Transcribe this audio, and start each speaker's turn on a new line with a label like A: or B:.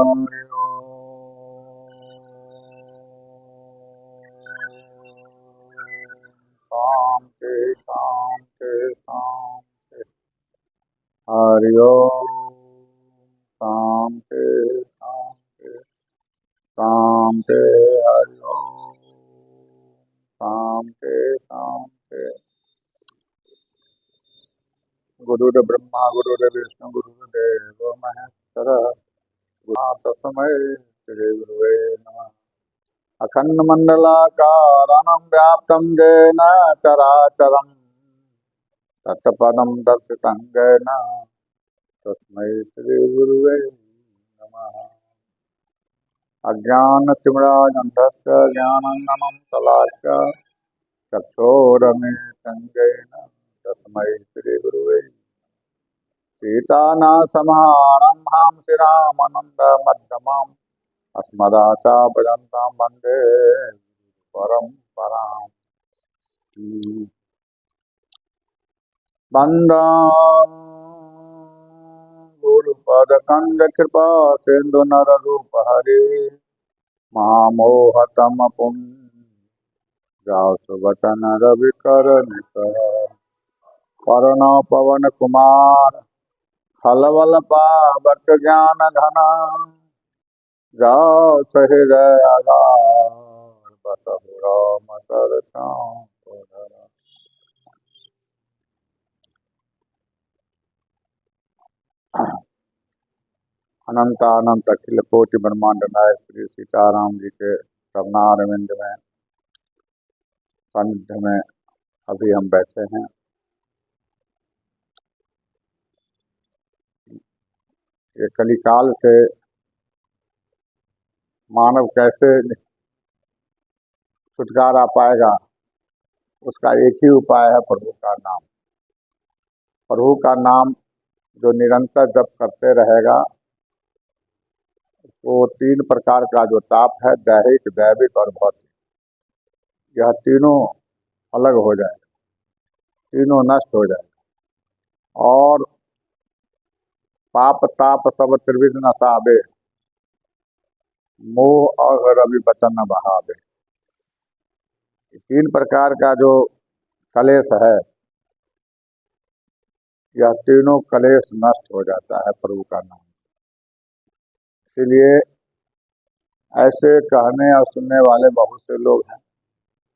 A: शांति शांति शांति। हरि ओम। शांति शांति शांति। हरि ओम। शांति शांति। गुरुर् ब्रह्मा गुरुर् विष्णु गुरुर्देवो महेश्वरः। तस्मै श्री गुरुवे नमः। अखण्डमण्डलाकारं व्याप्तं येन चराचरं तत्पदं दर्शितं येन तस्मै श्री गुरुवे नमः। अज्ञानतिमिरान्धस्य ज्ञानाञ्जनं शलाक्य चक्षुरुन्मीलितं येन तस्मै श्री गुरुवे। सीतानासमारम्भां श्रीरामानन्दमध्यमाम् अस्मदाचार्यपर्यन्तां वन्दे परम्पराम्। वन्दे गुरुपदकन्दकृपा सिन्धु नररूप हरे महामोहतमपुञ्जासु सुवचन रविकर निकर करुणा पवन कुमार खलबल पावक ज्ञान घना जाओ सहृदय आगार बसहु राम सरसाम। अनंत अनंत अखिल कोटि ब्रह्मांड नायक श्री सीताराम जी के चरणारविंद में सानिध्य में अभी हम बैठे हैं। ये कलिकाल से मानव कैसे छुटकारा पाएगा, उसका एक ही उपाय है प्रभु का नाम। प्रभु का नाम जो निरंतर जप करते रहेगा वो तीन प्रकार का जो ताप है, दैहिक दैविक और भौतिक, यह तीनों अलग हो जाएगा, तीनों नष्ट हो जाएगा। और पाप ताप सब त्रिविध नसाबे मोह और रवि बचन बहावे। तीन प्रकार का जो कलेश है, यह तीनों कलेश नष्ट हो जाता है प्रभु का नाम। इसलिए ऐसे कहने और सुनने वाले बहुत से लोग हैं,